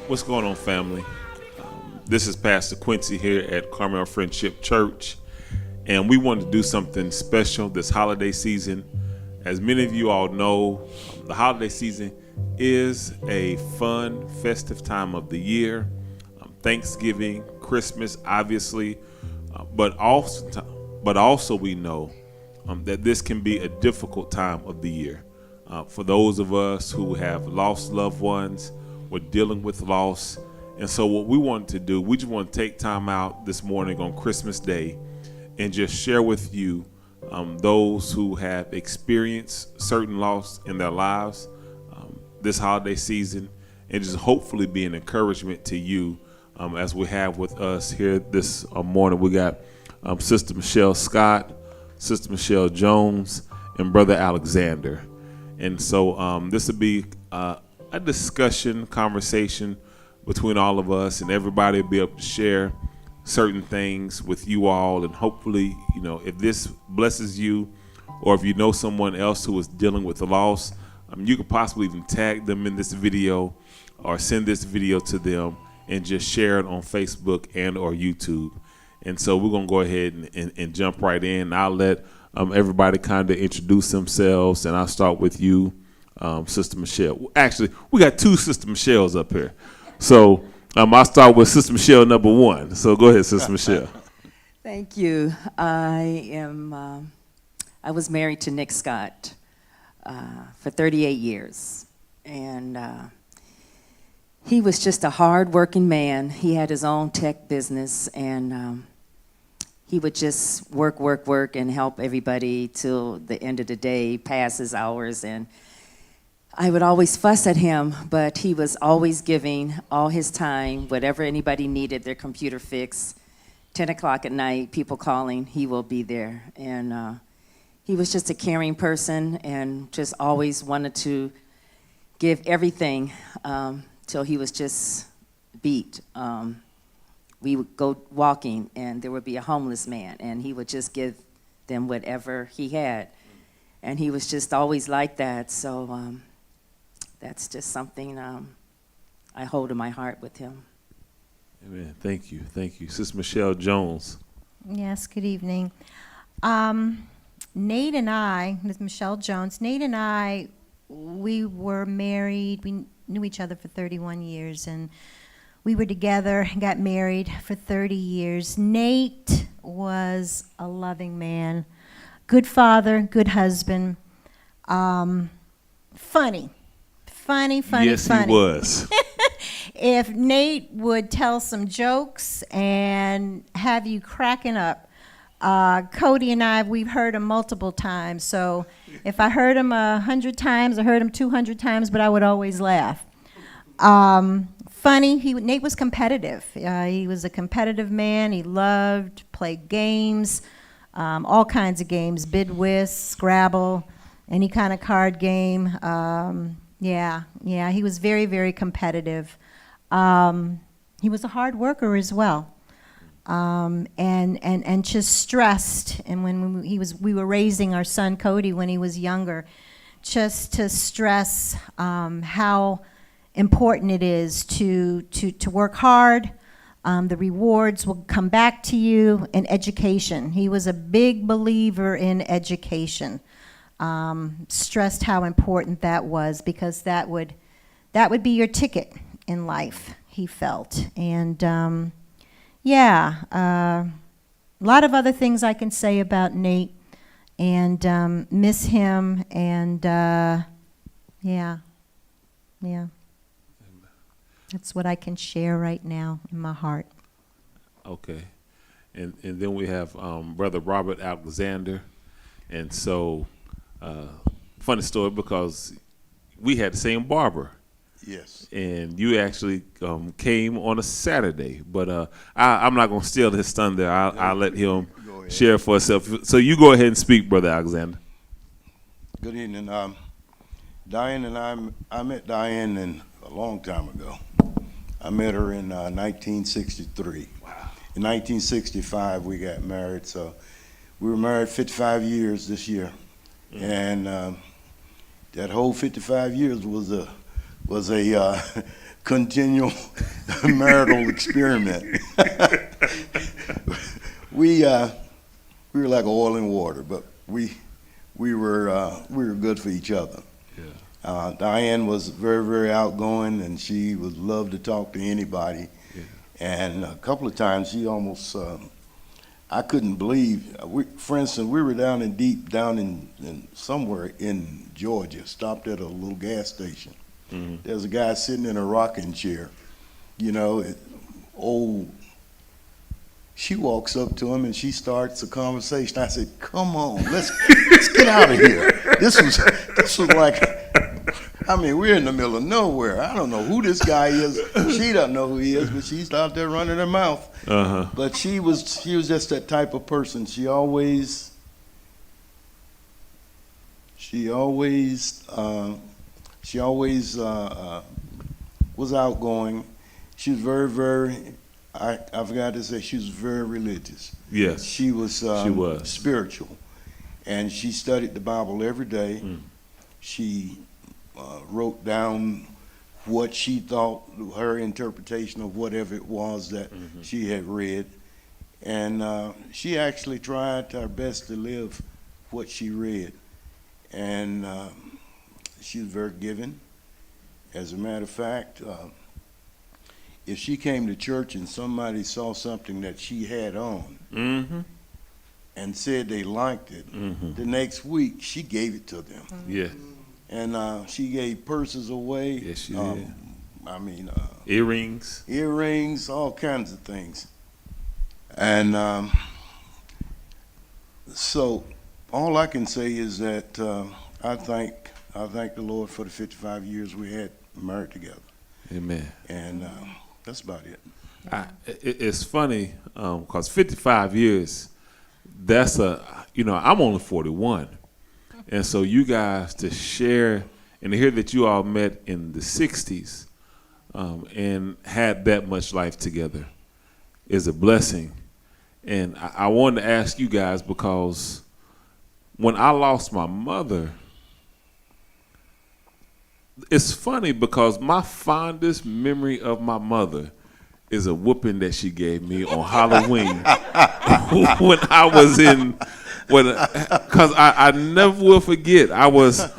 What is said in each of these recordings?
What's going on, family? This is Pastor Quincy here at Carmel Friendship Church, and we wanted to do something special this holiday season. As many of you all know, the holiday season is a fun, festive time of the year. Thanksgiving, Christmas, obviously, but also we know that this can be a difficult time of the year. For those of us who have lost loved ones, we're dealing with loss. And so what we wanted to do, we just want to take time out this morning on Christmas Day and just share with you those who have experienced certain loss in their lives this holiday season, and just hopefully be an encouragement to you as we have with us here this morning. We got Sister Michelle Scott, Sister Michelle Jones, and Brother Alexander. And so this will be a discussion, conversation between all of us, and everybody will be able to share certain things with you all. And hopefully, if this blesses you, or if you know someone else who is dealing with the loss, you could possibly even tag them in this video or send this video to them and just share it on Facebook and or YouTube. And so we're going to go ahead and jump right in. I'll let everybody kind of introduce themselves, and I'll start with you, Sister Michelle. Actually, we got two Sister Michelles up here. So I'll start with Sister Michelle number one. So go ahead, Sister Michelle. Thank you. I was married to Nick Scott for 38 years, and he was just a hard-working man. He had his own tech business, and he would just work, and help everybody till the end of the day, pass his hours. And I would always fuss at him, but he was always giving all his time, whatever anybody needed, their computer fixed, 10 o'clock at night, people calling, he will be there. And he was just a caring person and just always wanted to give everything till he was just beat. We would go walking, and there would be a homeless man, and he would just give them whatever he had. And he was just always like that. So that's just something I hold in my heart with him. Amen. Thank you. Sister Michelle Jones. Yes, good evening. Nate and I, Ms. Michelle Jones, Nate and I, we were married. We knew each other for 31 years, and we were together and got married for 30 years. Nate was a loving man, good father, good husband, funny. Yes, he was. If Nate would tell some jokes and have you cracking up, Cody and I, we've heard him multiple times. So if I heard him 100 times, I heard him 200 times, but I would always laugh. Funny, Nate was competitive. He was a competitive man. He loved to play games, all kinds of games, bid whist, Scrabble, any kind of card game. He was very, very competitive. He was a hard worker as well, and just stressed. And when we were raising our son Cody when he was younger, just to stress how important it is to work hard. The rewards will come back to you. In education, he was a big believer in education. Stressed how important that was, because that would be your ticket in life, he felt. And a lot of other things I can say about Nate, and miss him, and that's what I can share right now in my heart. Okay. And then we have Brother Robert Alexander. And so funny story, because we had the same barber. Yes. And you actually came on a Saturday, but I'm not going to steal his thunder. I'll let him share for himself. So you go ahead and speak, Brother Alexander. Good evening. Diane and I met Diane a long time ago. I met her in 1963. Wow. In 1965, we got married. So we were married 55 years this year. And that whole 55 years was a continual marital experiment. we were like oil and water, but we were good for each other. Yeah. Diane was very, very outgoing, and she would love to talk to anybody. Yeah. And a couple of times she almost, I couldn't believe, for instance, we were down in somewhere in Georgia, stopped at a little gas station. Mm-hmm. There's a guy sitting in a rocking chair, old. She walks up to him and she starts a conversation. I said, "Come on, let's get out of here." This was like, I mean, we're in the middle of nowhere. I don't know who this guy is. She doesn't know who he is, but she's out there running her mouth. Uh-huh. But she was just that type of person. She always was outgoing. She was very, very. I forgot to say she was very religious. Yes. She was was spiritual, and she studied the Bible every day. Mm. She wrote down what she thought, her interpretation of whatever it was that she had read, and she actually tried her best to live what she read, and she was very giving. As a matter of fact, if she came to church and somebody saw something that she had on Mm-hmm. and said they liked it, Mm-hmm. the next week she gave it to them. Yeah. And she gave purses away. Yes, she did. I mean, Earrings. earrings, all kinds of things. And so all I can say is that I thank the Lord for the 55 years we had married together. Amen. And that's about it. It's funny because 55 years, that's I'm only 41. And so you guys to share and to hear that you all met in the 60s and had that much life together is a blessing. And I wanted to ask you guys because when I lost my mother, it's funny because my fondest memory of my mother is a whooping that she gave me on Halloween when I was because I never will forget. I was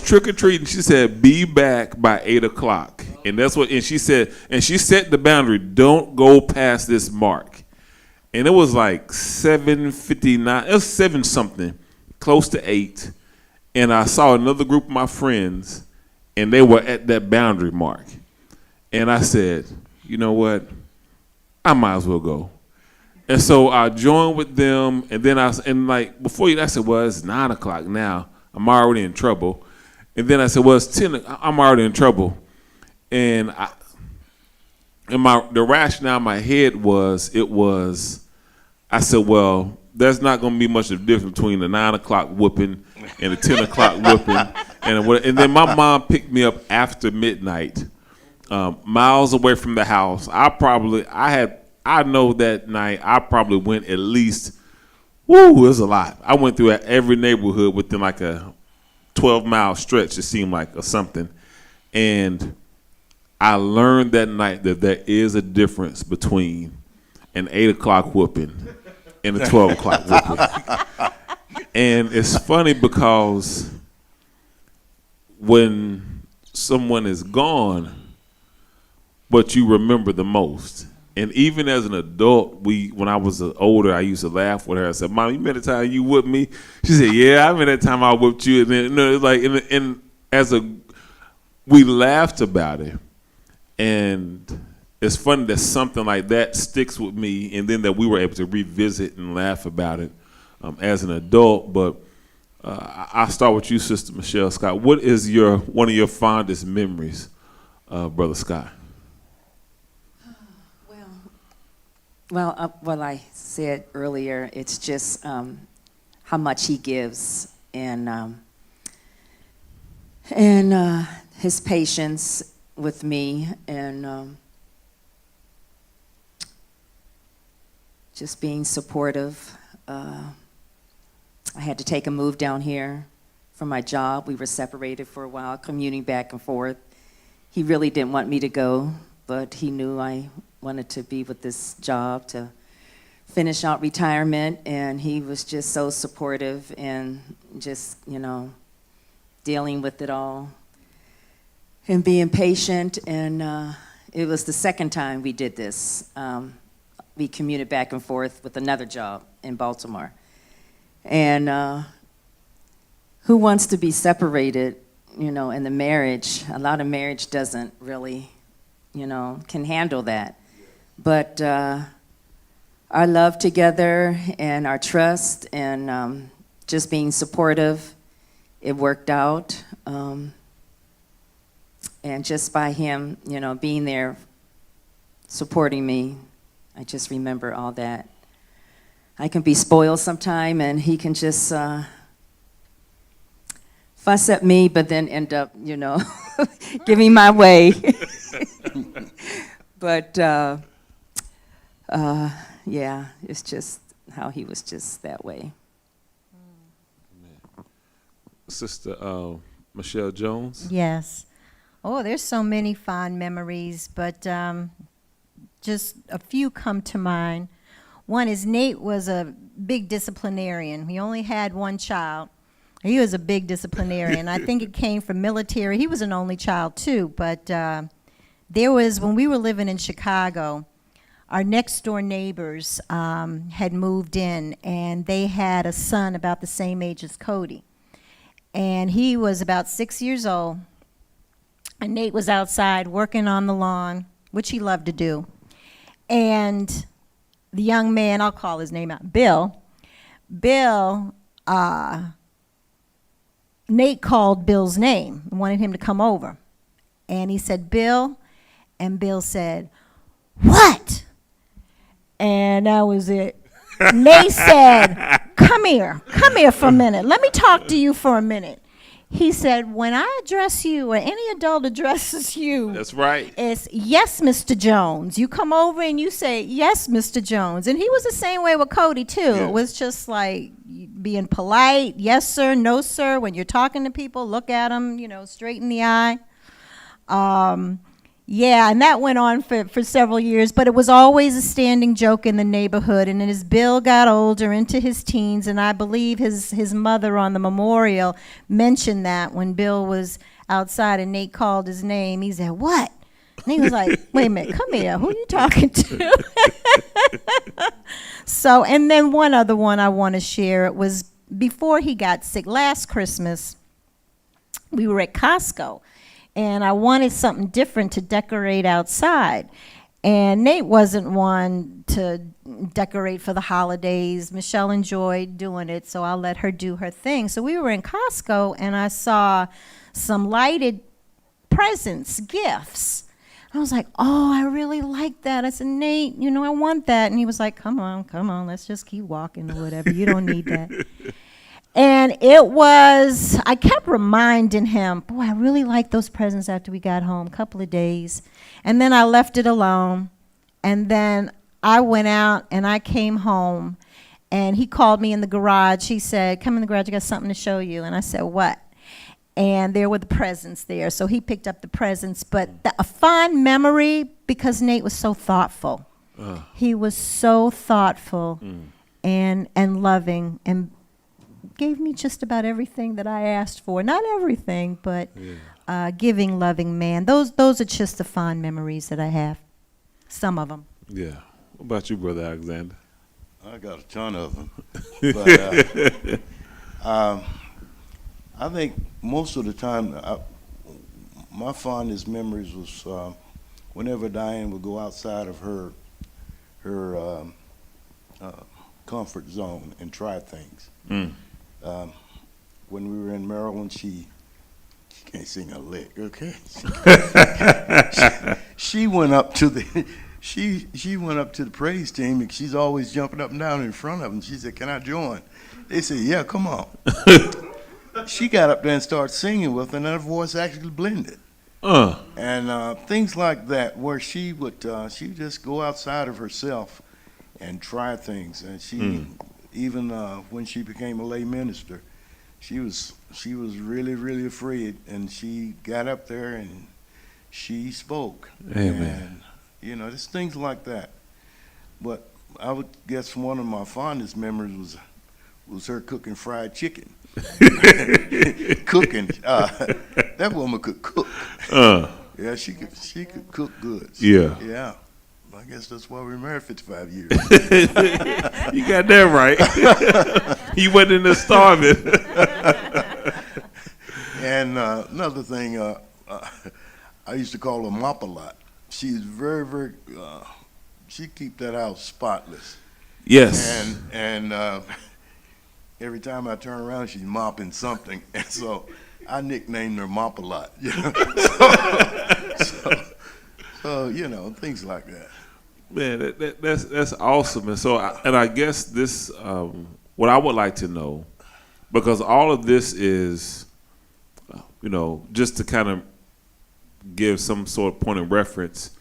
trick or treating. She said, "Be back by 8:00," and that's what. And she said, and she set the boundary. Don't go past this mark. And it was like 7:59. It was 7 something, close to 8. And I saw another group of my friends, and they were at that boundary mark. And I said, you know what? I might as well go. And so I joined with them, and then before I said, well, it's 9:00 now. I'm already in trouble. And then I said, well, it's 10. I'm already in trouble. And the rationale in my head was, I said, well, there's not going to be much of a difference between the 9:00 whooping and the 10:00 whooping. And then my mom picked me up after midnight, miles away from the house. I know that night I probably went at least, it was a lot. I went through every neighborhood within like a 12-mile stretch, it seemed like, or something. And I learned that night that there is a difference between an 8:00 whooping and a 12:00 whooping. And it's funny because when someone is gone, what you remember the most. And even as an adult, when I was older, I used to laugh with her. I said, "Mom, you remember the time you whipped me?" She said, "Yeah, I remember that time I whipped you." And then it's like, we laughed about it. And it's funny that something like that sticks with me, and then that we were able to revisit and laugh about it as an adult. But I'll start with you, Sister Michelle Scott. What is one of your fondest memories, Brother Scott? Well, what I said earlier, it's just how much he gives and his patience with me and just being supportive. I had to take a move down here for my job. We were separated for a while, commuting back and forth. he really didn't want me to go, but he knew I wanted to be with this job to finish out retirement, and he was just so supportive and just, dealing with it all and being patient. And it was the second time we did this. We commuted back and forth with another job in Baltimore. And who wants to be separated, in the marriage? A lot of marriage doesn't really, can handle that. But our love together and our trust and just being supportive, it worked out. And just by him, being there, supporting me, I just remember all that. I can be spoiled sometime, and he can just fuss at me, but then end up, giving my way. But yeah, it's just how he was just that way. Sister Michelle Jones. Yes. Oh, there's so many fond memories, but just a few come to mind. One is Nate was a big disciplinarian. He only had one child. He was a big disciplinarian. I think it came from military. He was an only child too, but there was, when we were living in Chicago, our next door neighbors had moved in, and they had a son about the same age as Cody. And he was about 6 years old. And Nate was outside working on the lawn, which he loved to do. And the young man, I'll call his name out, Bill, Nate called Bill's name and wanted him to come over. And he said, Bill, and Bill said, what? And that was it. Nate said, come here for a minute. Let me talk to you for a minute. He said, when I address you, or any adult addresses you, That's right. it's, yes, Mr. Jones. You come over and you say, yes, Mr. Jones. And he was the same way with Cody, too. Yeah. It was just like being polite, yes, sir, no, sir. When you're talking to people, look at them, straight in the eye. Yeah, and that went on for several years, but it was always a standing joke in the neighborhood. And as Bill got older, into his teens, and I believe his mother on the memorial mentioned that when Bill was outside and Nate called his name, he said, what? And he was like, wait a minute, come here, who are you talking to? So, and then one other one I want to share, it was before he got sick, last Christmas, we were at Costco. And I wanted something different to decorate outside. And Nate wasn't one to decorate for the holidays. Michelle enjoyed doing it, so I'll let her do her thing. So we were in Costco, and I saw some lighted presents, gifts. I was like, oh, I really like that. I said, Nate, I want that. And he was like, come on, let's just keep walking or whatever. You don't need that. And I kept reminding him, boy, I really liked those presents after we got home, a couple of days. And then I left it alone. And then I went out and I came home, and he called me in the garage. He said, come in the garage, I got something to show you. And I said, what? And there were the presents there. So he picked up the presents. But a fond memory, because Nate was so thoughtful. He was so thoughtful and loving, and gave me just about everything that I asked for. Not everything, but giving, loving man. Those are just the fond memories that I have. Some of them. Yeah. What about you, Brother Alexander? I got a ton of them. But I think most of the time, my fondest memories was whenever Diane would go outside of her comfort zone and try things. When we were in Maryland, she can't sing a lick, okay? She went up to the she went up to the praise team, and she's always jumping up and down in front of them. She said, "Can I join?" They said, "Yeah, come on." She got up there and started singing with them, and her voice actually blended. And things like that, where she would just go outside of herself and try things. And she even when she became a lay minister, she was really, really afraid, and she got up there and she spoke. Amen. And, there's things like that. But I would guess one of my fondest memories was her cooking fried chicken. Cooking. That woman could cook. Yeah, she could cook good. Yeah. Yeah. I guess that's why we married 55 years. You got that right. You wasn't in there starving. And another thing, I used to call her Mop a lot. She's very, very, she keep that house spotless. Yes. And every time I turn around, she's mopping something. And so I nicknamed her Mop a lot. So, things like that. Man, that's awesome. And so, I guess this, what I would like to know, because all of this is, just to kind of give some sort of point of reference,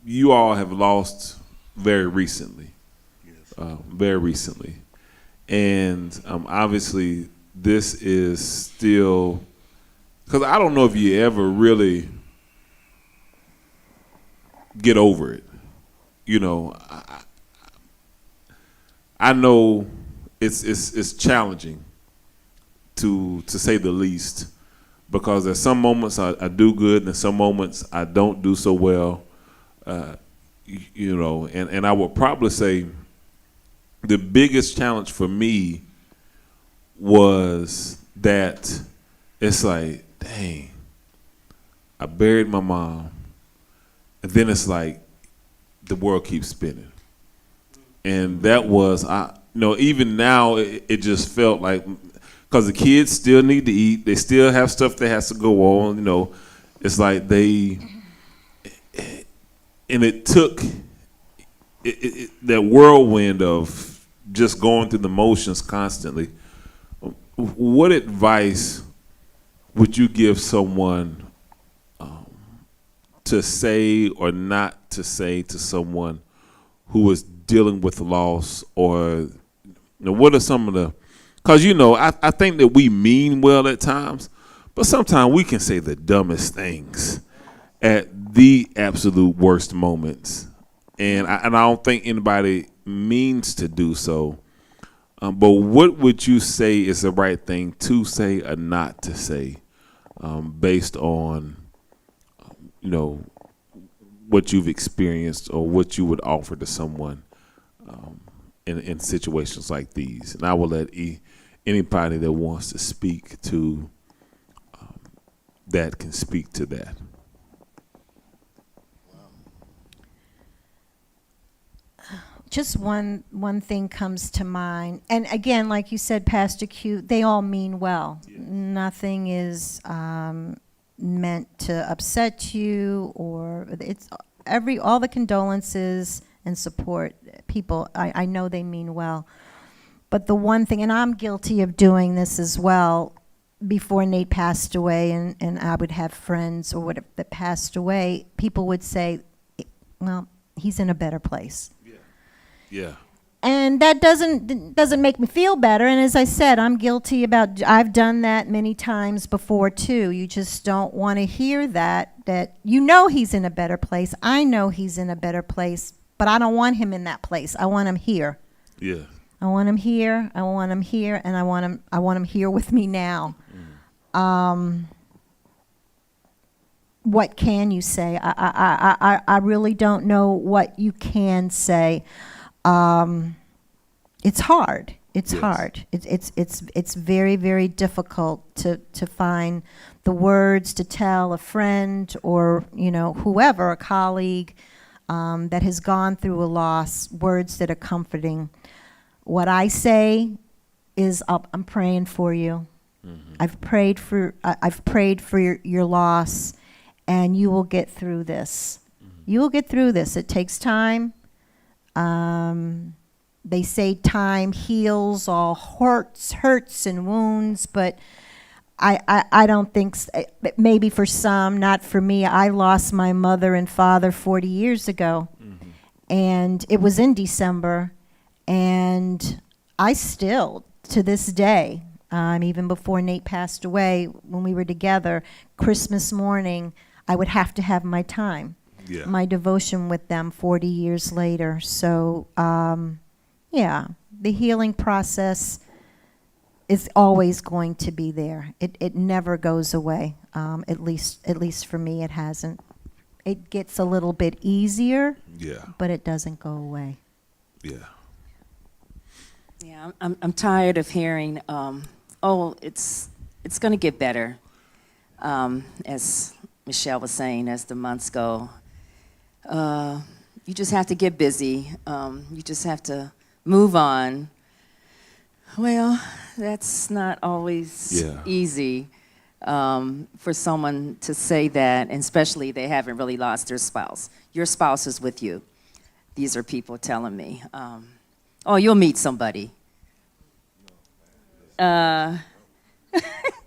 you all have lost very recently. Yes. Very recently. And obviously, this is still, because I don't know if you ever really get over it. I know it's challenging to say the least, because there's some moments I do good and some moments I don't do so well. And I would probably say the biggest challenge for me was that it's like, dang, I buried my mom. And then it's like the world keeps spinning. And that was, even now it just felt like, because the kids still need to eat. They still have stuff that has to go on, It's like and it took that whirlwind of just going through the motions constantly. What advice would you give someone to say or not to say to someone who is dealing with loss, or what are some of the, because I think that we mean well at times, but sometimes we can say the dumbest things at the absolute worst moments, and I don't think anybody means to do so. But what would you say is the right thing to say or not to say, based on what you've experienced or what you would offer to someone in situations like these? And I will let anybody that wants to speak to that can speak to that. Just one thing comes to mind. And again, like you said, Pastor Q, they all mean well. Yeah. Nothing is meant to upset you, or it's all the condolences and support people. I know they mean well. But the one thing, and I'm guilty of doing this as well, before Nate passed away, and I would have friends or whatever that passed away, people would say, well, he's in a better place. Yeah. And that doesn't make me feel better. And as I said, I'm guilty I've done that many times before too. You just don't want to hear that he's in a better place. I know he's in a better place, but I don't want him in that place. I want him here. Yeah. I want him here. I want him here, and I want him here with me now. What can you say? I really don't know what you can say. It's hard. It's Yes. hard. It's very, very difficult to find the words to tell a friend or whoever, a colleague that has gone through a loss, words that are comforting. What I say is, I'm praying for you. Mm-hmm. I've prayed for your loss, and you will get through this. Mm-hmm. You will get through this. It takes time. They say time heals all hurts and wounds, but I don't think, maybe for some, not for me. I lost my mother and father 40 years ago, mm-hmm. and it was in December, and I still, to this day, Even before Nate passed away, when we were together, Christmas morning, I would have to have my time, Yeah. my devotion with them 40 years later. So, yeah, the healing process is always going to be there. It never goes away. At least for me, it hasn't. It gets a little bit easier, Yeah. but it doesn't go away. Yeah. Yeah, I'm tired of hearing, oh, it's going to get better. As Michelle was saying, as the months go, you just have to get busy. You just have to move on. Well, that's not always Yeah. easy for someone to say that, and especially they haven't really lost their spouse. Your spouse is with you. These are people telling me, oh, you'll meet somebody.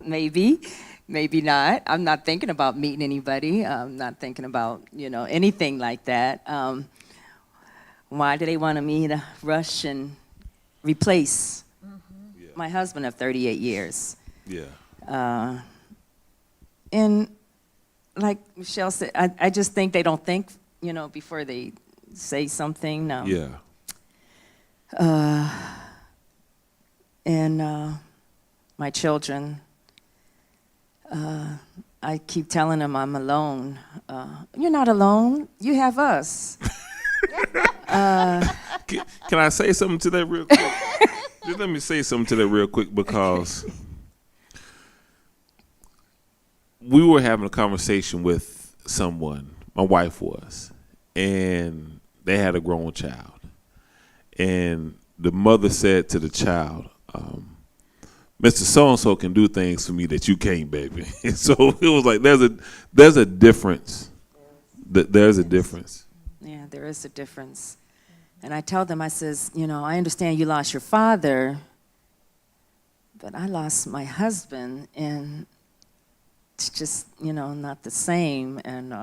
Maybe, maybe not. I'm not thinking about meeting anybody. I'm not thinking about, anything like that. Why do they want me to rush and replace my husband of 38 years? Yeah. And like Michelle said, I just think they don't think, before they say something. Yeah. And my children, I keep telling them I'm alone. You're not alone. You have us. Can I say something to that real quick? Just let me say something to that real quick, because we were having a conversation with someone, my wife was, and they had a grown child. And the mother said to the child, Mr. So-and-so can do things for me that you can't, baby. And so it was like, there's a difference. There's a difference. Yeah, there is a difference. And I tell them, I says, I understand you lost your father, but I lost my husband, and it's just, not the same. And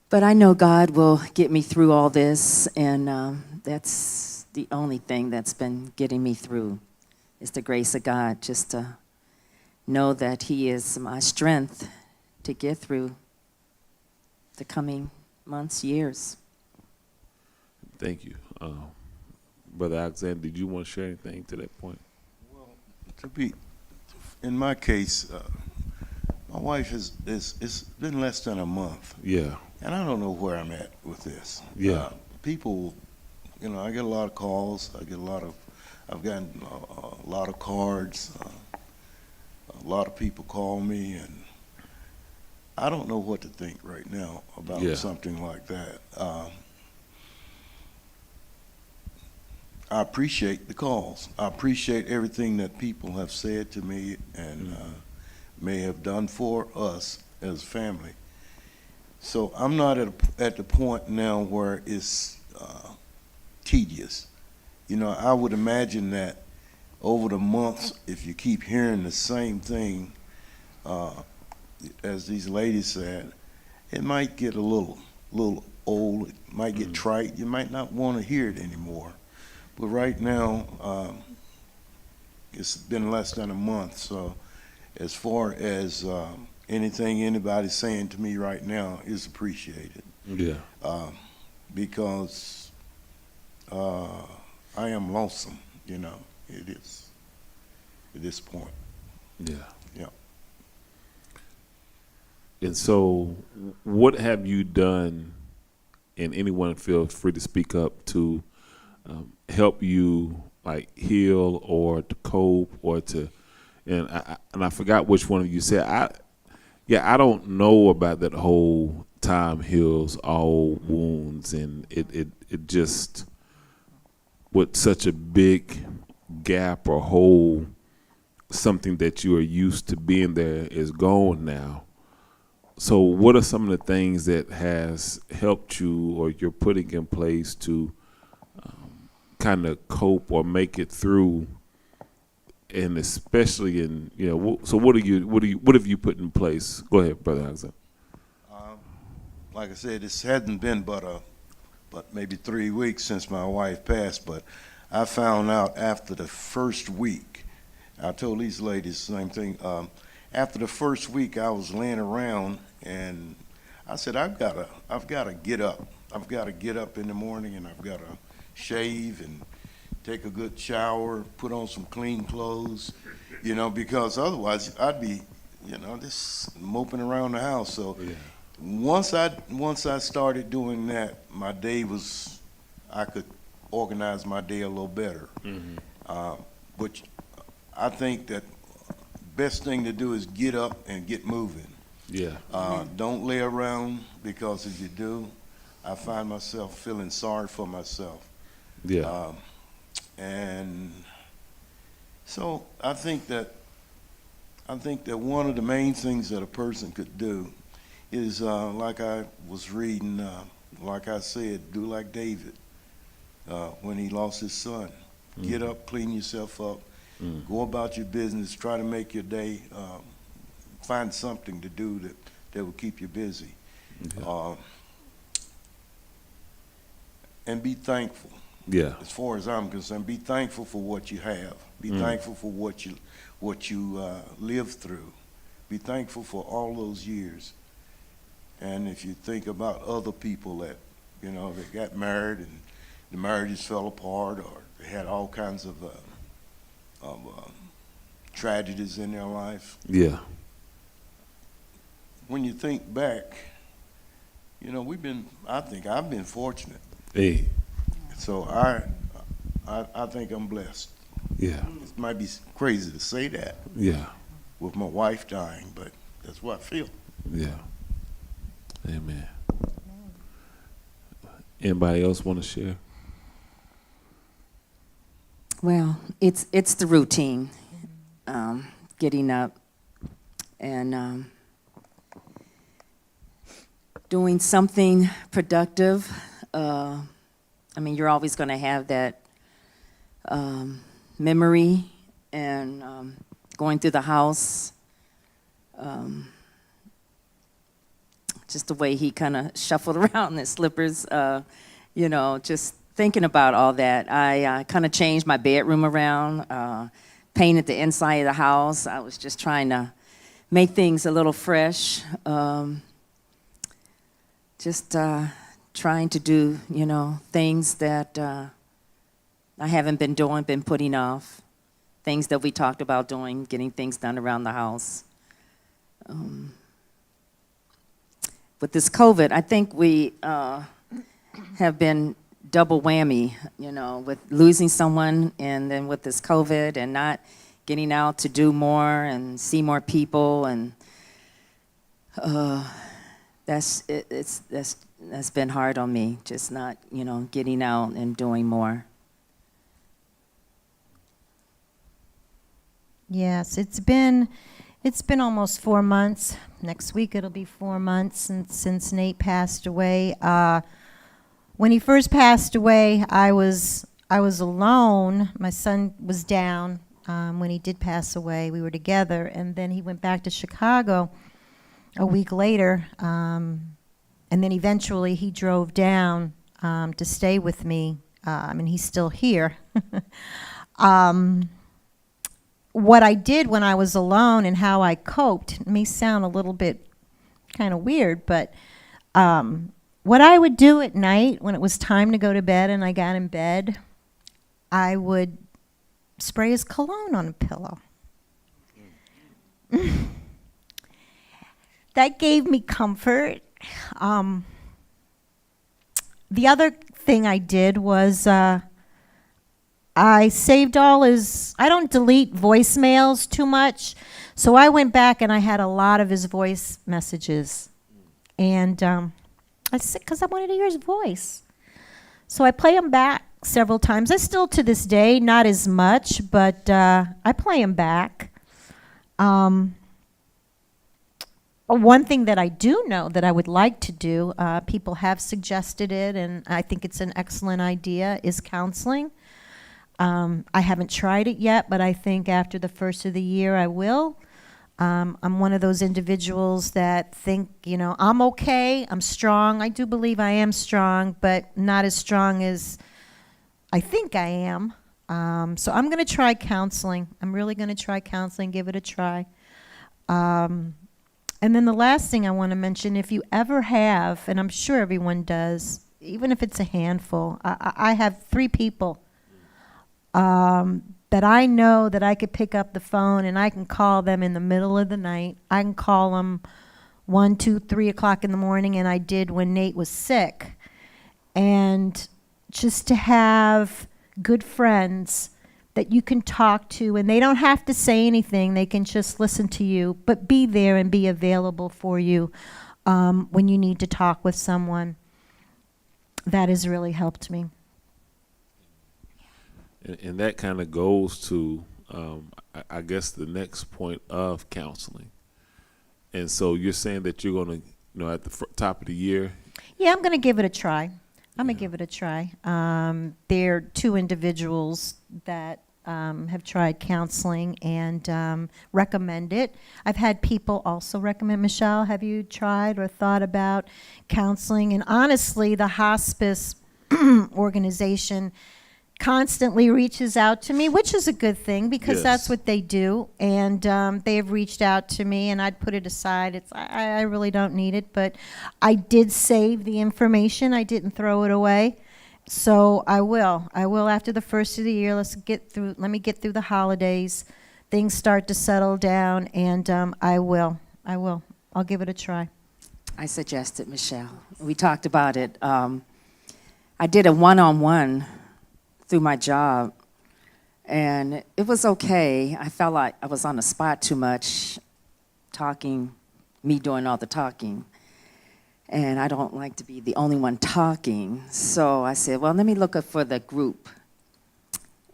but I know God will get me through all this, and that's the only thing that's been getting me through, is the grace of God, just to know that He is my strength to get through the coming months, years. Thank you. Brother Alexander, did you want to share anything to that point? Well, in my case, my wife it's been less than a month. Yeah. And I don't know where I'm at with this. Yeah. People, I get a lot of calls. I've gotten a lot of cards. A lot of people call me, and I don't know what to think right now about something like that. I appreciate the calls. I appreciate everything that people have said to me and may have done for us as a family. So I'm not at the point now where it's tedious. I would imagine that over the months, if you keep hearing the same thing, as these ladies said, it might get a little old. It might get trite. You might not want to hear it anymore. But right now, it's been less than a month. So as far as anything anybody's saying to me right now is appreciated. Yeah. Because I am lonesome, it is at this point. Yeah. Yeah. And so what have you done, and anyone feel free to speak up, to help you like heal or to cope or to, and I forgot which one of you said, I don't know about that whole time heals all wounds, and it just, with such a big gap or hole, something that you are used to being there is gone now. So what are some of the things that has helped you or you're putting in place to kind of cope or make it through, and especially in, so what have you put in place? Go ahead, Brother Alexander. Like I said, this hadn't been but maybe 3 weeks since my wife passed, but I found out after the first week I told these ladies the same thing. After the first week, I was laying around, and I said, I've got to get up. I've got to get up in the morning, and I've got to shave and take a good shower, put on some clean clothes, because otherwise I'd be, just moping around the house. So Yeah. once I started doing that, I could organize my day a little better. Which I think that best thing to do is get up and get moving. Yeah. Don't lay around, because if you do, I find myself feeling sorry for myself. Yeah. And so I think that one of the main things that a person could do is, like I was reading, like I said, do like David when he lost his son. Get up, clean yourself up, go about your business, try to make your day, find something to do that will keep you busy. Yeah. And be thankful. Yeah. As far as I'm concerned, be thankful for what you have. Be thankful for what you lived through. Be thankful for all those years. And if you think about other people that, they got married and the marriages fell apart, or they had all kinds of tragedies in their life. Yeah. When you think back, I think I've been fortunate. Hey. So I think I'm blessed. Yeah. It might be crazy to say that Yeah. with my wife dying, but that's what I feel. Yeah. Amen. Anybody else want to share? Well, it's the routine, getting up and doing something productive. You're always going to have that memory, and going through the house, just the way he kind of shuffled around in his slippers, just thinking about all that. I kind of changed my bedroom around, painted the inside of the house. I was just trying to make things a little fresh, just trying to do, things that I haven't been doing, been putting off, things that we talked about doing, getting things done around the house. With this COVID, I think we have been double whammy, with losing someone, and then with this COVID and not getting out to do more and see more people, and that's been hard on me, just not, getting out and doing more. Yes, it's been almost 4 months. Next week it'll be 4 months since Nate passed away. When he first passed away, I was alone. My son was down when he did pass away. We were together, and then he went back to Chicago a week later, and then eventually he drove down to stay with me. He's still here. What I did when I was alone and how I coped, it may sound a little bit kind of weird, but what I would do at night when it was time to go to bed and I got in bed, I would spray his cologne on a pillow. That gave me comfort. The other thing I did was I saved all his, I don't delete voicemails too much, so I went back and I had a lot of his voice messages. And I said, because I wanted to hear his voice. So I play them back several times. I still, to this day, not as much, but I play them back. One thing that I do know that I would like to do, people have suggested it, and I think it's an excellent idea, is counseling. I haven't tried it yet, but I think after the first of the year I will. I'm one of those individuals that think, I'm okay, I'm strong. I do believe I am strong, but not as strong as I think I am. So I'm going to try counseling. I'm really going to try counseling, give it a try. And then the last thing I want to mention, if you ever have, and I'm sure everyone does, even if it's a handful, I have 3 people that I know that I could pick up the phone and I can call them in the middle of the night. I can call them 1, 2, 3 o'clock in the morning, and I did when Nate was sick. And just to have good friends that you can talk to, and they don't have to say anything, they can just listen to you, but be there and be available for you when you need to talk with someone. That has really helped me. And that kind of goes to, I guess, the next point of counseling. And so you're saying that you're going to, at the top of the year. Yeah, I'm going to give it a try. I'm going to give it a try. There are 2 individuals that have tried counseling and recommend it. I've had people also recommend. Michelle, have you tried or thought about counseling? And honestly, the hospice organization constantly reaches out to me, which is a good thing because that's what they do. And they have reached out to me, and I'd put it aside. I really don't need it, but I did save the information. I didn't throw it away. So I will after the first of the year. Let me get through the holidays. Things start to settle down, and I'll give it a try. I suggested, Michelle. We talked about it. I did a one-on-one through my job, and it was okay. I felt like I was on the spot too much, me doing all the talking. And I don't like to be the only one talking. So I said, well, let me look up for the group.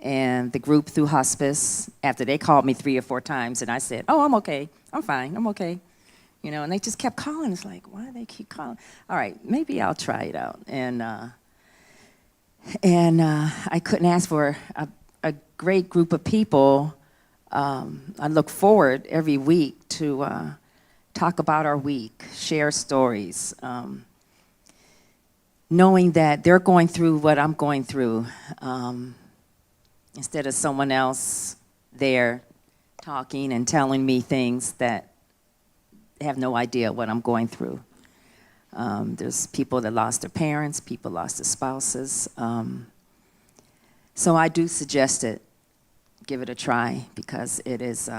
And the group through hospice, after they called me 3 or 4 times, and I said, oh, I'm okay. I'm fine. I'm okay. And they just kept calling. It's like, why do they keep calling? All right, maybe I'll try it out. And I couldn't ask for a great group of people. I look forward every week to talk about our week, share stories, knowing that they're going through what I'm going through, instead of someone else there talking and telling me things that have no idea what I'm going through. There's people that lost their parents, people lost their spouses. So I do suggest it. Give it a try, because it is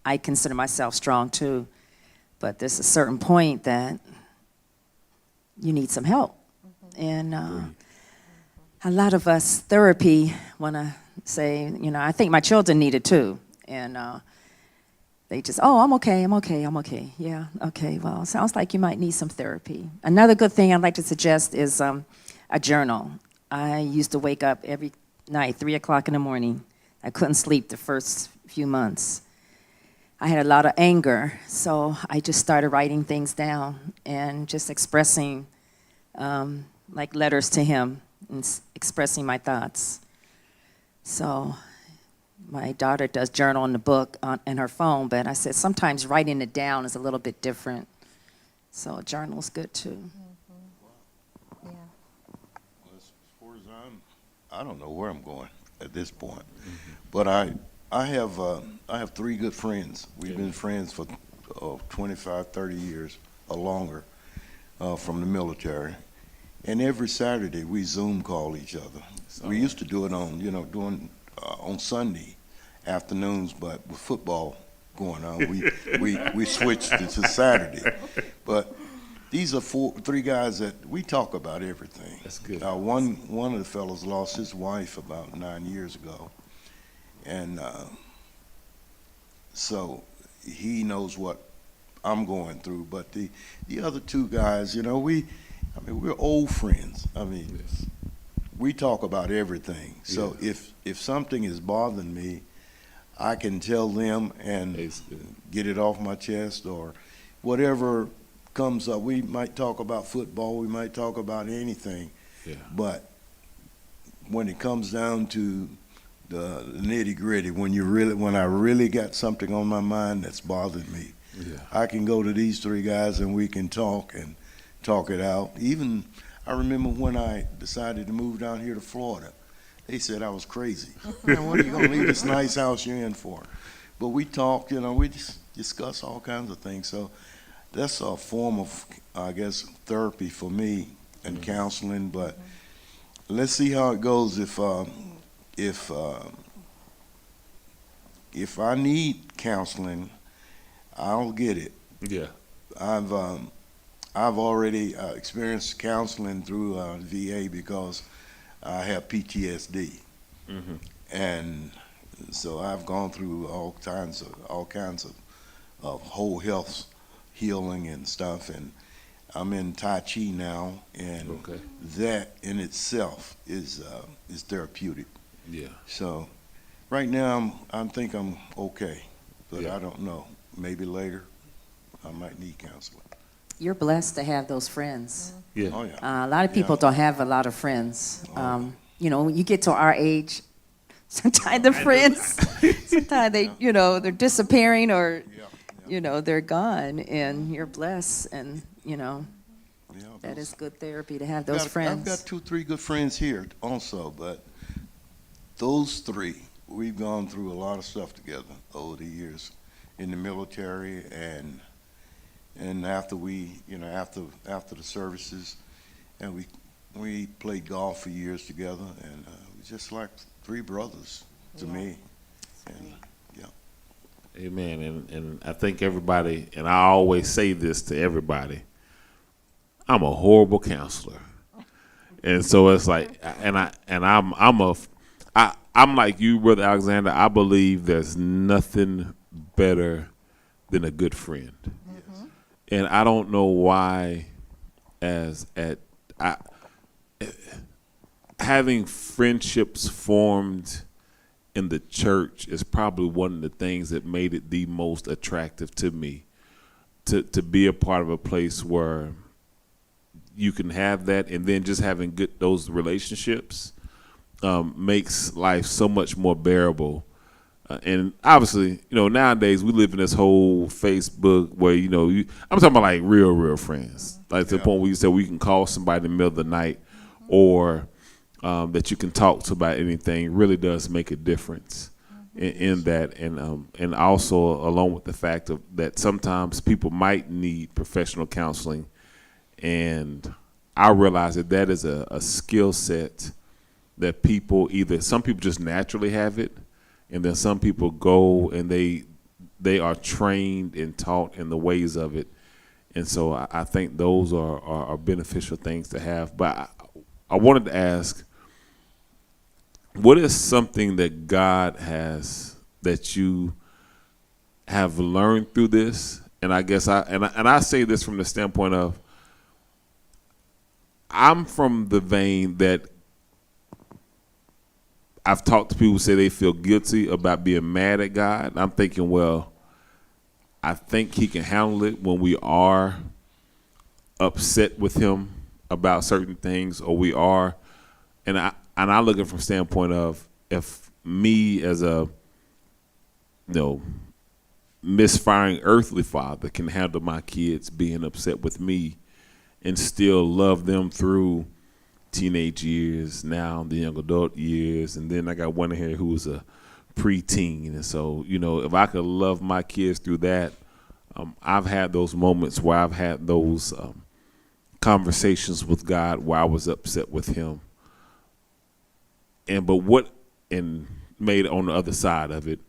I consider myself strong too, but there's a certain point that you need some help. And a lot of us, therapy, want to say, I think my children need it too. And they just, oh, I'm okay. Yeah, okay, well, sounds like you might need some therapy. Another good thing I'd like to suggest is a journal. I used to wake up every night, 3 o'clock in the morning. I couldn't sleep the first few months. I had a lot of anger, so I just started writing things down and just expressing, like letters to him, and expressing my thoughts. So my daughter does journal in the book in her phone, but I said sometimes writing it down is a little bit different. So a journal's good too. Yeah. Well, as far as I don't know where I'm going at this point, but I have 3 good friends. We've been friends for 25, 30 years or longer from the military. And every Saturday we Zoom call each other. We used to do it on Sunday afternoons, but with football going on, we switched it to Saturday. But these are 3 guys that we talk about everything. That's good. One of the fellows lost his wife about 9 years ago. And so he knows what I'm going through. But the other 2 guys, we're old friends. We talk about everything. So if something is bothering me, I can tell them and get it off my chest, or whatever comes up. We might talk about football. We might talk about anything. Yeah. But when it comes down to the nitty-gritty, when I really got something on my mind that's bothered me, I can go to these 3 guys and we can talk it out. Even I remember when I decided to move down here to Florida, They said I was crazy. Man, what are you going to leave this nice house you're in for? But we talked, we just discuss all kinds of things. So that's a form of, I guess, therapy for me and counseling. But let's see how it goes. If I need counseling, I'll get it. Yeah. I've already experienced counseling through VA because I have PTSD, and so I've gone through all kinds of whole health healing and stuff, and I'm in Tai Chi now, and that in itself is therapeutic. Yeah. So right now I think I'm okay, but Yeah. I don't know. Maybe later I might need counseling. You're blessed to have those friends. Yeah. Oh yeah. A lot of people don't have a lot of friends. When you get to our age, sometimes the friends, sometimes they're disappearing or, they're gone, and you're blessed, and, that is good therapy to have those friends. I've got 2-3 good friends here also, but those three, we've gone through a lot of stuff together over the years in the military, and after after the services, and we played golf for years together, and it was just like 3 brothers to me. And Amen. And I think everybody, and I always say this to everybody, I'm a horrible counselor. And so it's like, I'm like you, Brother Alexander. I believe there's nothing better than a good friend. yes. And I don't know why, having friendships formed in the church is probably one of the things that made it the most attractive to me, to be a part of a place where you can have that, and then just having those relationships makes life so much more bearable. And obviously, nowadays we live in this whole Facebook where, I'm talking about like real friends, like to the point where you say we can call somebody in the middle of the night, or that you can talk to about anything. Really does make a difference in that. And also along with the fact that sometimes people might need professional counseling. And I realize that is a skill set that some people just naturally have it, and then some people go and they are trained and taught in the ways of it. And so I think those are beneficial things to have. But I wanted to ask, what is something that God has that you have learned through this? And I guess I say this from the standpoint of, I'm from the vein that I've talked to people who say they feel guilty about being mad at God. And I'm thinking, well, I think he can handle it when we are upset with him about certain things, or we are. And I look at it from the standpoint of, if me as a misfiring earthly father can handle my kids being upset with me and still love them through teenage years, now the young adult years, and then I got one here who's a preteen. And so, if I could love my kids through that, I've had those moments where I've had those conversations with God where I was upset with him. And made on the other side of it,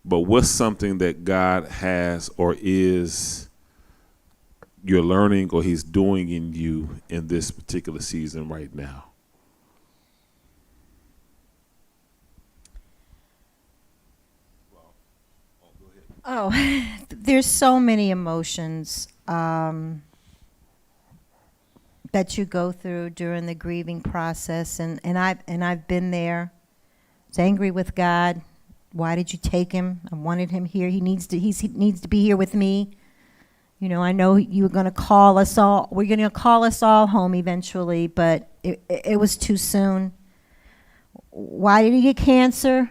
but what's something that God has or is you're learning or he's doing in you in this particular season right now? Oh, there's so many emotions that you go through during the grieving process, and I've been there. I was angry with God. Why did you take him? I wanted him here. He needs to be here with me. I know you were going to call us all. We're going to call us all home eventually, but it was too soon. Why did he get cancer?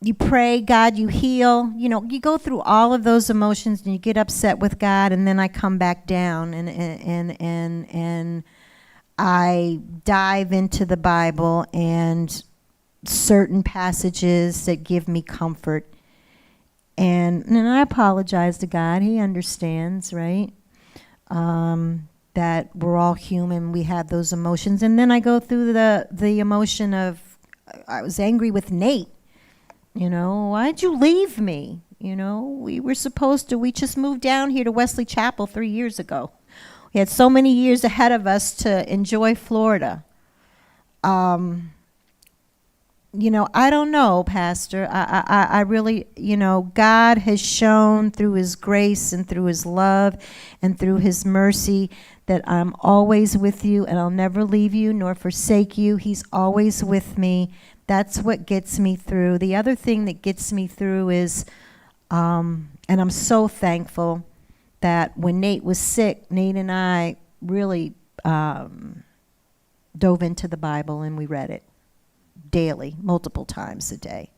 You pray, God, you heal. You go through all of those emotions, and you get upset with God, and then I come back down, and I dive into the Bible and certain passages that give me comfort. And I apologize to God. He understands, right? That we're all human. We have those emotions. And then I go through the emotion of, I was angry with Nate. Why'd you leave me? We were supposed to, we just moved down here to Wesley Chapel 3 years ago. We had so many years ahead of us to enjoy Florida. I don't know, Pastor. I really, God has shown through his grace and through his love and through his mercy that I'm always with you and I'll never leave you nor forsake you. He's always with me. That's what gets me through. The other thing that gets me through is, and I'm so thankful that when Nate was sick, Nate and I really dove into the Bible and we read it daily, multiple times a day.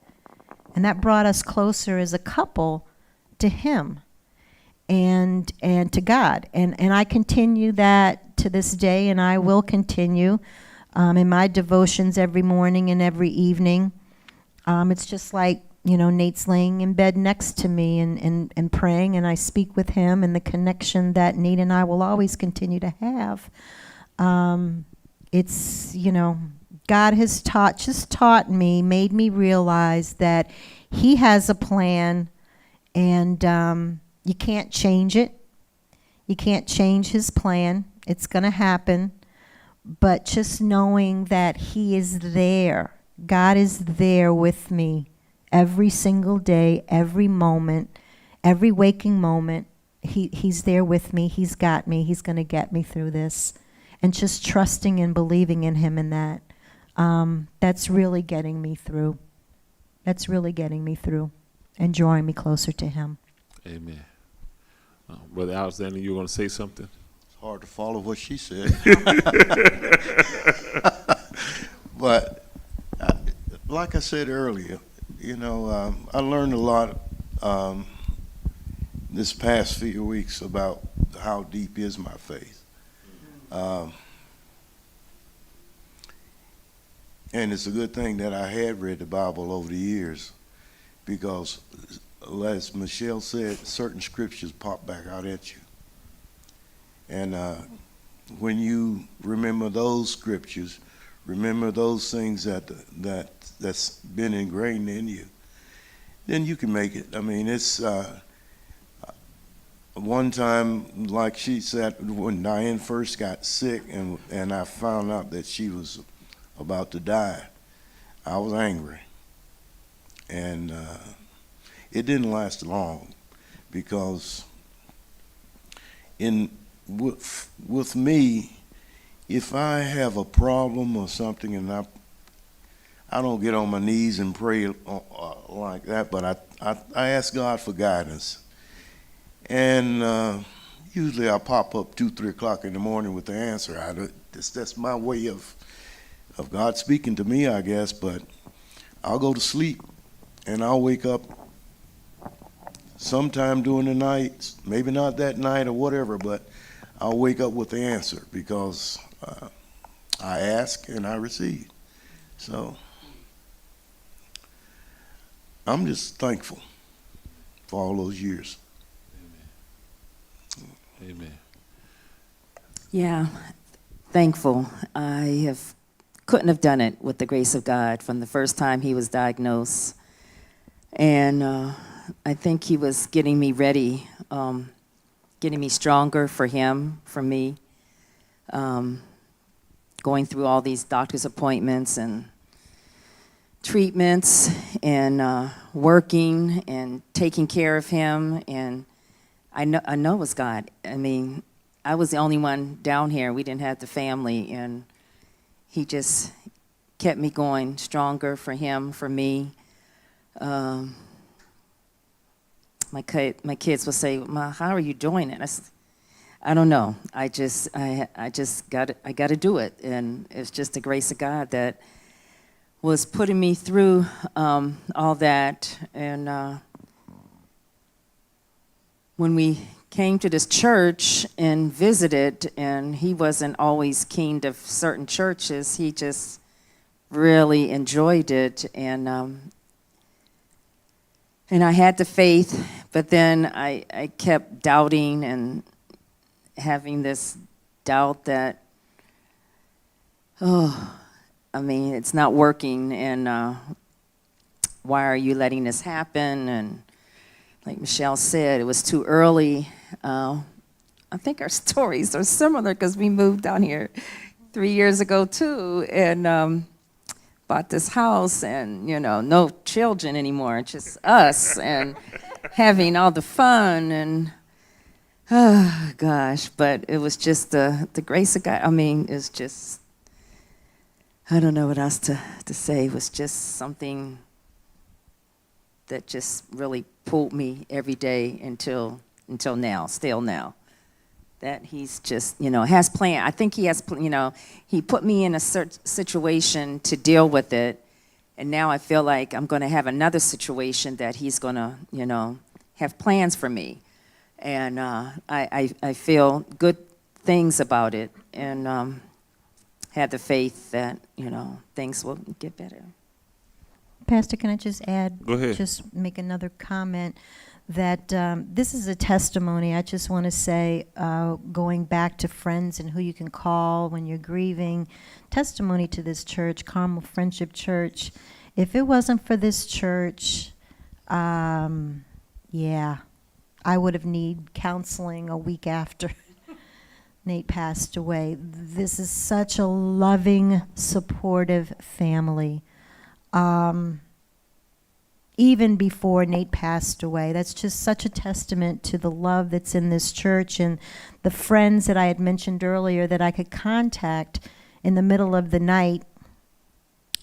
And that brought us closer as a couple to him and to God. And I continue that to this day, and I will continue in my devotions every morning and every evening. It's just like, Nate's laying in bed next to me and praying, and I speak with him, and the connection that Nate and I will always continue to have. It's, God has taught me, made me realize that he has a plan, and you can't change it. You can't change his plan. It's going to happen. But just knowing that he is there, God is there with me every single day, every moment, every waking moment. He's there with me. He's got me. He's going to get me through this. And just trusting and believing in him in that. That's really getting me through. That's really getting me through and drawing me closer to him. Amen. Brother Alexander, you were going to say something? It's hard to follow what she said. But like I said earlier, I learned a lot this past few weeks about how deep is my faith. And it's a good thing that I had read the Bible over the years, because as Michelle said, certain scriptures pop back out at you. And when you remember those scriptures, remember those things that's been ingrained in you, then you can make it. I mean, it's one time, like she said, when Diane first got sick and I found out that she was about to die, I was angry. And it didn't last long, because with me, if I have a problem or something and I don't get on my knees and pray like that, but I ask God for guidance. And usually I pop up 2, 3 o'clock in the morning with the answer. That's my way of God speaking to me, I guess. But I'll go to sleep and I'll wake up sometime during the night, maybe not that night or whatever, but I'll wake up with the answer, because I ask and I receive. So I'm just thankful for all those years. Amen. Yeah, thankful. Couldn't have done it with the grace of God from the first time he was diagnosed. And I think he was getting me ready, getting me stronger for him, for me, going through all these doctor's appointments and treatments and working and taking care of him. And I know it was God. I mean, I was the only one down here. We didn't have the family, and he just kept me going stronger for him, for me. My kids will say, "Ma, how are you doing it?" I don't know. I just got to do it, and it's just the grace of God that was putting me through all that. And when we came to this church and visited, and he wasn't always keen to certain churches. He just really enjoyed it, and I had the faith, but then I kept doubting and having this doubt that, it's not working, and why are you letting this happen? And like Michelle said, it was too early. I think our stories are similar because we moved down here 3 years ago too, and bought this house, and no children anymore, just us, and having all the fun, and oh gosh, but it was just the grace of God. It's just, I don't know what else to say. It was just something that just really pulled me every day until now, still now. That he's just, has plan. I think he has, he put me in a situation to deal with it, and now I feel like I'm going to have another situation that he's going to, have plans for me, and I feel good things about it, and have the faith that things will get better. Pastor, can I just add? Go ahead. Just make another comment that this is a testimony. I just want to say, going back to friends and who you can call when you're grieving, testimony to this church, Carmel Friendship Church. If it wasn't for this church, I would have needed counseling a week after Nate passed away. This is such a loving, supportive family. Even before Nate passed away. That's just such a testament to the love that's in this church, and the friends that I had mentioned earlier that I could contact in the middle of the night.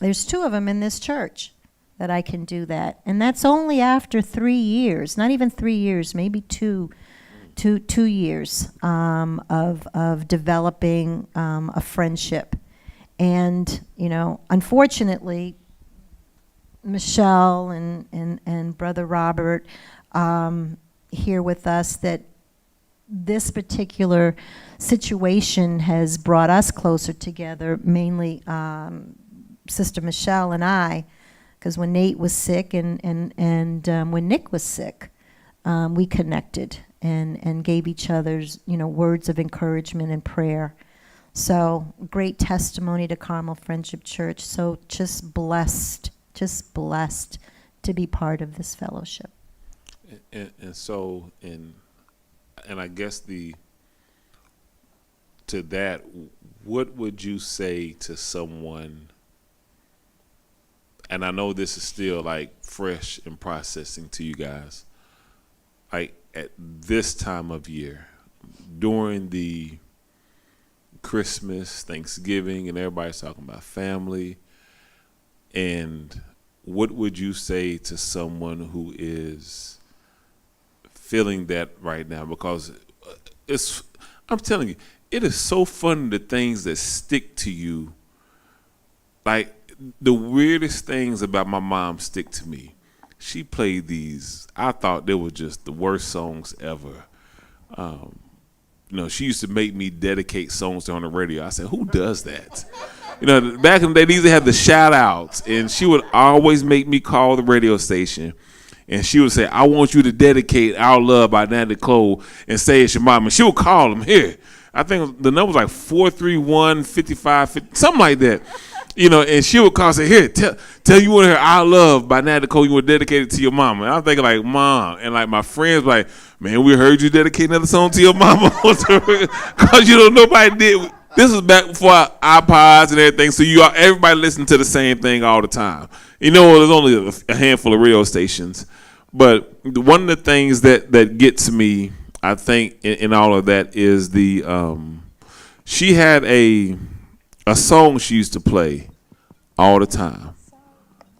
There's 2 of them in this church that I can do that. And that's only after 3 years, not even 3 years, maybe 2 years of developing a friendship. And, unfortunately, Michelle and Brother Robert here with us, that this particular situation has brought us closer together, mainly Sister Michelle and I, because when Nate was sick and when Nick was sick, we connected and gave each other's words of encouragement and prayer. So great testimony to Carmel Friendship Church. So just blessed to be part of this fellowship. And I guess to that, what would you say to someone, and I know this is still like fresh and processing to you guys, like at this time of year, during the Christmas, Thanksgiving, and everybody's talking about family, and what would you say to someone who is feeling that right now? Because I'm telling you, it is so funny, the things that stick to you. Like, the weirdest things about my mom stick to me. She played these, I thought they were just the worst songs ever. She used to make me dedicate songs to her on the radio. I said, who does that? Back in the day, they used to have the shout outs, and she would always make me call the radio station, and she would say, I want you to dedicate Our Love by Nat Nicole and say it's your mom. And she would call them here. I think the number was like 431-5550, something like that. And she would call and say, here, tell you want to hear Our Love by Nat Nicole, you want to dedicate it to your mama. And I'm thinking like, Mom, and like my friends were like, man, we heard you dedicate another song to your mama. Because nobody did. This was back before iPods and everything, so everybody listened to the same thing all the time. There's only a handful of radio stations. But one of the things that gets me, I think, in all of that is she had a song she used to play all the time.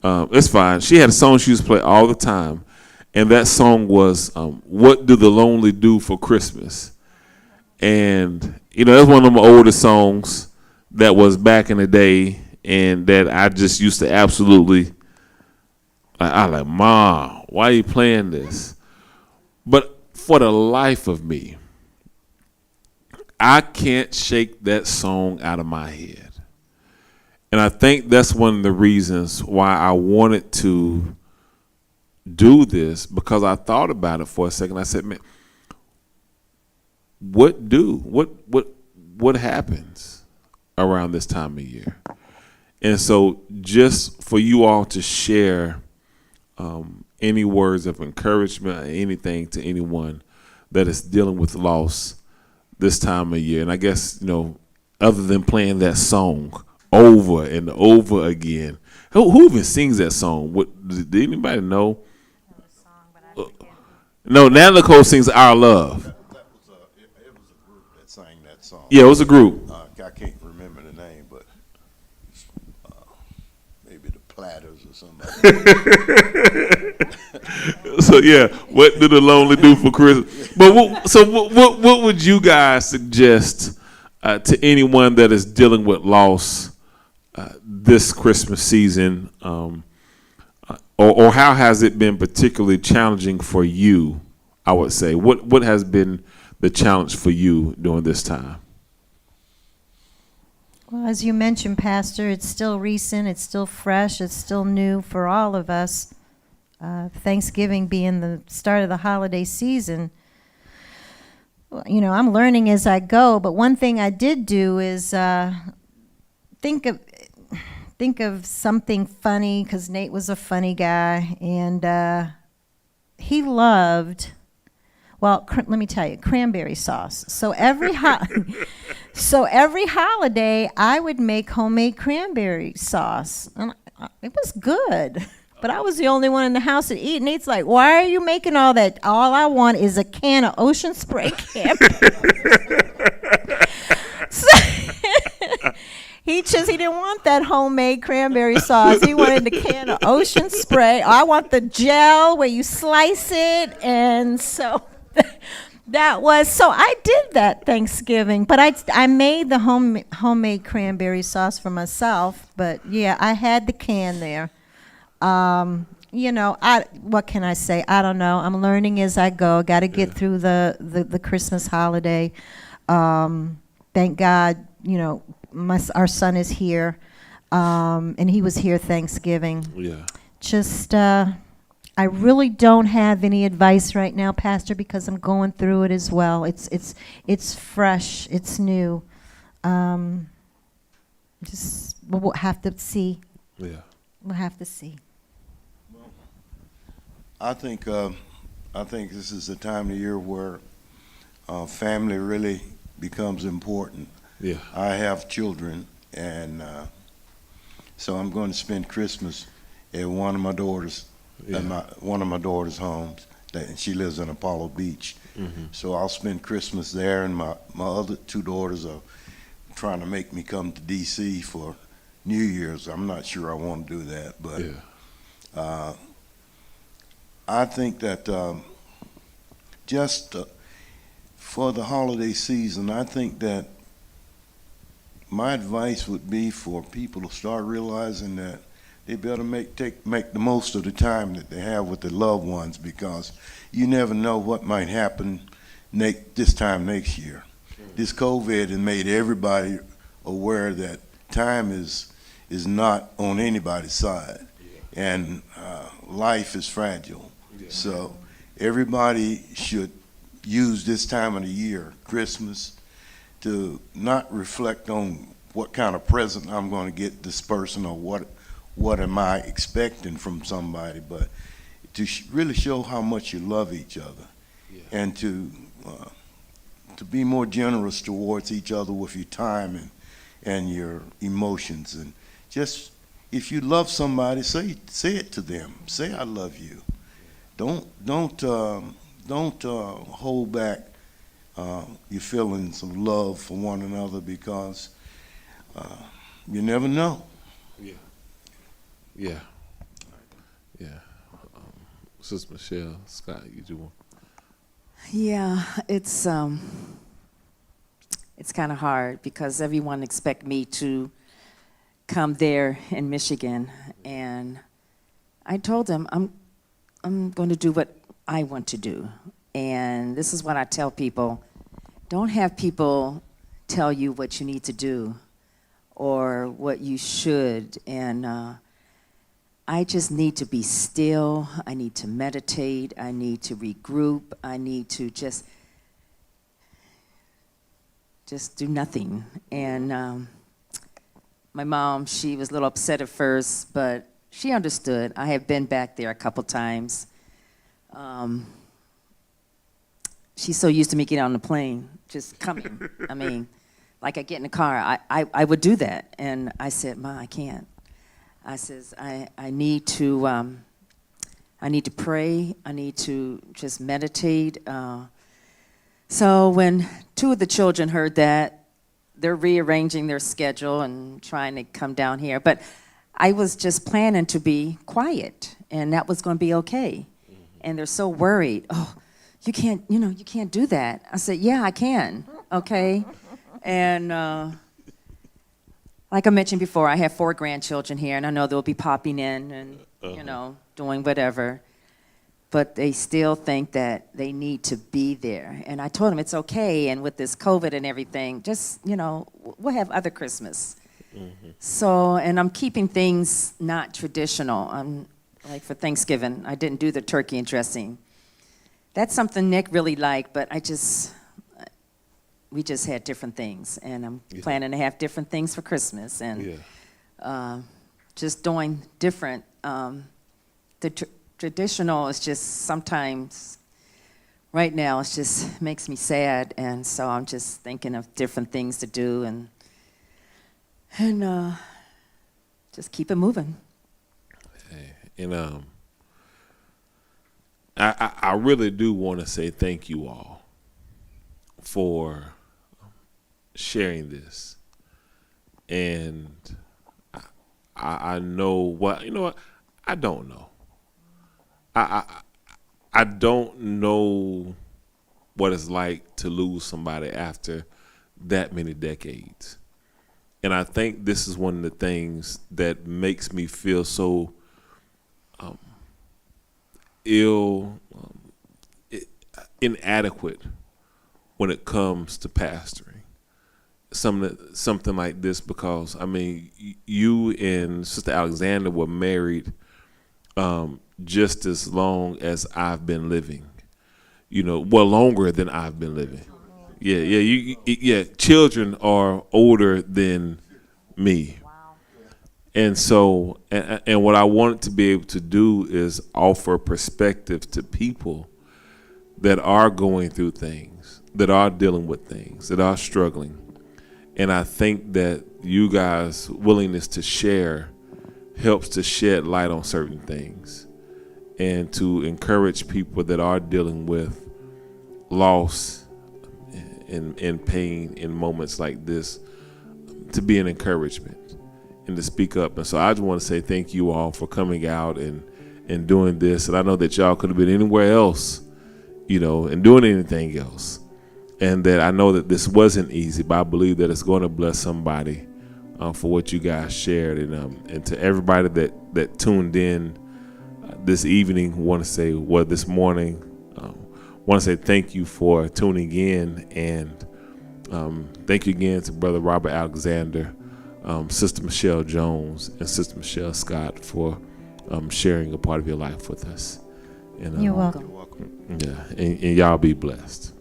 It's fine. She had a song she used to play all the time, and that song was What Do the Lonely Do for Christmas? And that's one of them older songs that was back in the day, and that I just used to absolutely, I like, Mom, why are you playing this? But for the life of me, I can't shake that song out of my head. And I think that's one of the reasons why I wanted to do this, because I thought about it for a second. I said, man, what happens around this time of year? And so just for you all to share any words of encouragement or anything to anyone that is dealing with loss this time of year. And I guess, other than playing that song over and over again, who even sings that song? Did anybody know? No, Natalie Cole sings Our Love. It was a group that sang that song. Yeah, it was a group. I can't remember the name, but maybe the Platters or somebody. So yeah, what do the lonely do for Christmas? But what would you guys suggest to anyone that is dealing with loss this Christmas season, or how has it been particularly challenging for you? I would say, what has been the challenge for you during this time? Well, as you mentioned, Pastor, it's still recent, it's still fresh, it's still new for all of us. Thanksgiving being the start of the holiday season. I'm learning as I go, but one thing I did do is think of something funny, because Nate was a funny guy, and he loved, let me tell you, cranberry sauce. So every holiday, I would make homemade cranberry sauce, and it was good. But I was the only one in the house to eat. Nate's like, "Why are you making all that? All I want is a can of Ocean Spray cranberry." He didn't want that homemade cranberry sauce. He wanted the can of Ocean Spray. I want the gel where you slice it, and so so I did that Thanksgiving. But I made the homemade cranberry sauce for myself. But yeah, I had the can there. What can I say? I don't know. I'm learning as I go. Got to get through the Christmas holiday. Thank God, our son is here, and he was here Thanksgiving. Yeah. Just, I really don't have any advice right now, Pastor, because I'm going through it as well. It's fresh. It's new. We'll have to see. Yeah. We'll have to see. I think this is the time of year where family really becomes important. Yeah. I have children, and so I'm going to spend Christmas at one of my daughters' homes. And she lives in Apollo Beach. Mm-hmm. So I'll spend Christmas there, and my other two daughters are trying to make me come to D.C. for New Year's. I'm not sure I want to do that, but yeah. I think that just for the holiday season, I think that my advice would be for people to start realizing that they better make the most of the time that they have with their loved ones, because you never know what might happen this time next year. This COVID has made everybody aware that time is not on anybody's side, and life is fragile. So everybody should use this time of the year, Christmas, to not reflect on what kind of present I'm going to get this person, or what am I expecting from somebody, but to really show how much you love each other, and to be more generous towards each other with your time and your emotions. And just, if you love somebody, say it to them. Say I love you. Don't hold back your feelings of love for one another, because you never know. Yeah. Sister Michelle, Scott, you do one. Yeah, it's kind of hard, because everyone expect me to come there in Michigan, and I told them I'm going to do what I want to do, And this is what I tell people. Don't have people tell you what you need to do or what you should. And I just need to be still. I need to meditate. I need to regroup. I need to just do nothing. And my mom, she was a little upset at first, but she understood. I have been back there a couple times. She's so used to me getting on the plane, just coming. I mean, like I get in the car, I would do that. And I said, Ma, I can't. I says, I need to pray. I need to just meditate. So when two of the children heard that, they're rearranging their schedule and trying to come down here. But I was just planning to be quiet, and that was going to be okay. Mm-hmm. And they're so worried. Oh, you can't do that. I said, yeah, I can. Okay. And like I mentioned before, I have 4 grandchildren here, and I know they'll be popping in and, doing whatever. But they still think that they need to be there. And I told them it's okay, and with this COVID and everything, just, we'll have other Christmas. Mm-hmm. So, and I'm keeping things not traditional. Like for Thanksgiving, I didn't do the turkey and dressing. That's something Nick really liked, but we just had different things, and I'm planning to have different things for Christmas, and just doing different. The traditional is just sometimes, right now, it just makes me sad, and so I'm just thinking of different things to do, and just keep it moving. And I really do want to say thank you all for sharing this. And I know what, I don't know. I don't know what it's like to lose somebody after that many decades. And I think this is one of the things that makes me feel so inadequate when it comes to pastoring something like this, because I mean, you and Sister Alexander were married just as long as I've been living, longer than I've been living. Yeah. Children are older than me. And so, and what I wanted to be able to do is offer perspective to people that are going through things, that are dealing with things, that are struggling. And I think that you guys' willingness to share helps to shed light on certain things and to encourage people that are dealing with loss and pain in moments like this to be an encouragement and to speak up. And so I just want to say thank you all for coming out and doing this. And I know that y'all could have been anywhere else, and doing anything else. And that I know that this wasn't easy, but I believe that it's going to bless somebody for what you guys shared. And to everybody that tuned in this evening, this morning, want to say thank you for tuning in. And thank you again to Brother Robert Alexander, Sister Michelle Jones, and Sister Michelle Scott for sharing a part of your life with us. And, You're welcome. You're welcome. Yeah, and y'all be blessed.